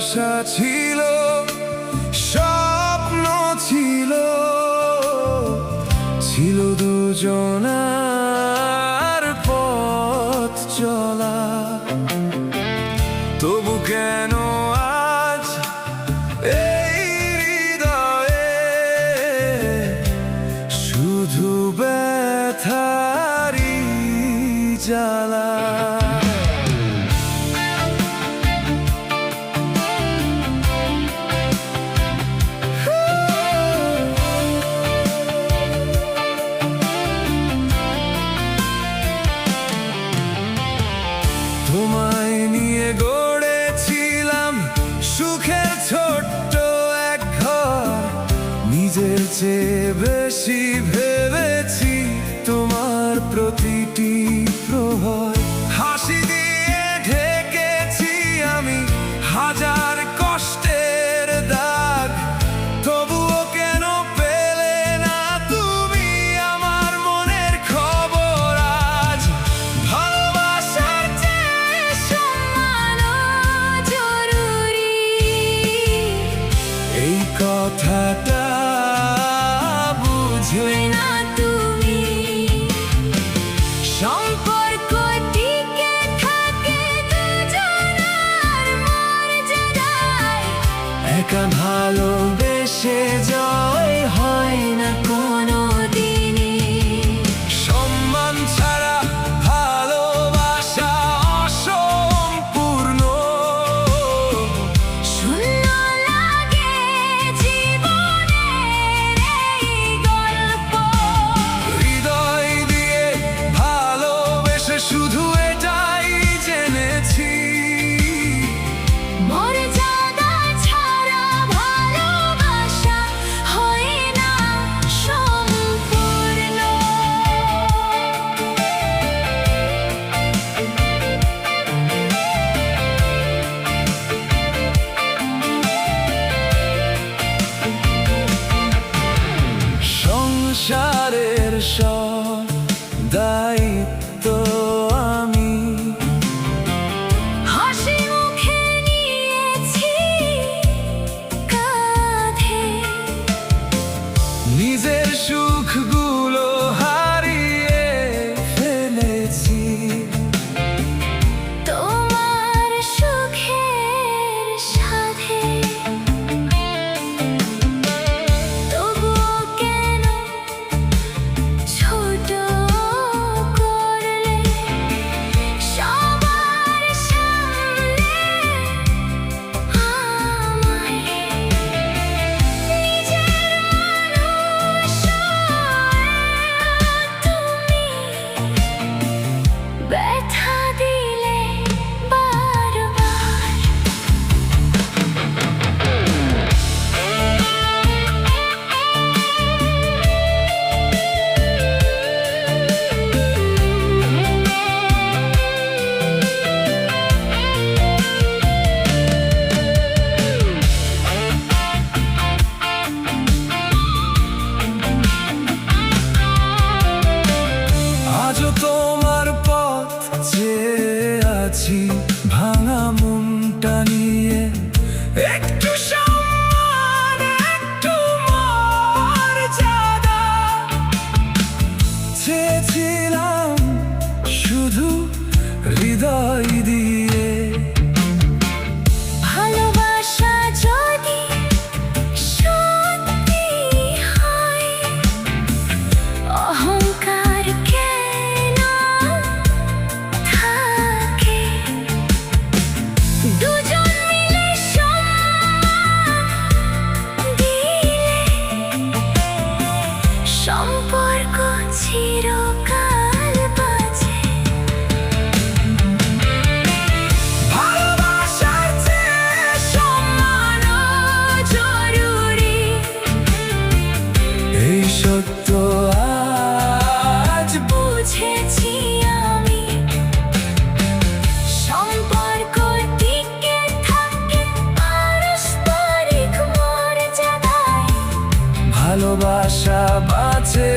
আশা ছিল, স্বপ্ন ছিল, ছিল দুজনার পথ চলা। তবু কেন আজ এই হৃদয়ে শুধু ব্যথারি জ্বালা? তোমায় নিয়ে গড়েছিলাম সুখের ছোট্ট এক ঘর, নিজের চেয়ে বেশি ভেবেছি তোমার প্রতিটি প্রহর। হাসি দিয়ে ঢেকেছি আমি হাজার কষ্টের দাগ, তবুও কেন পেলে না তুমি আমার মনের খবর আজ? ভালোবাসার চেয়ে সম্মান জরুরি, এই কথাটা বুঝলে না তুমি। সম্পর্ক টিকে থাকে দুজনার মর্যাদায়, একা ভালোবেসে জয় হয় না কোনো দিনই। সম্মান ছাড়া ভালোবাসা অসম্পূর্ণ, শূন্য লাগে জীবনের এই গল্প। হৃদয় দিয়ে ভালোবেসে শুধু এটাই জেনেছি, মর্যাদা ছাড়া ভালোবাসা হয় না সম্পূর্ণ। সংসারের সব দায়িত্ব আমি হাসি মুখে নিয়েছি কাঁধে, নিজের সুখগুলো হারিয়ে ফেলেছি তোমার সুখের সাথে। তবুও কেন ছোট করলে সবার সামনে আমায়? নিজের মানুষ তুমি ব্যথা দিলে বারবার। আজও তোমার পথ চেয়ে আছি ভাঙা মনটা নিয়ে, একটু সম্মান, একটু মর্যাদা চেয়েছিলাম শুধু হৃদয় দিয়ে। ভালোবাসা যদি সত্যি হয়, অহংকার কেন থাকে? দুজন মিলে সম্মান দিলে সম্পর্ক চিরকাল বাঁচে। ভালোবাসার চেয়ে সম্মান জরুরি, এই সত্য আজ বুঝেছি আমি। সম্পর্ক টিকে থাকে পারস্পরিক মর্যাদায়, ভালোবাসা বাঁচে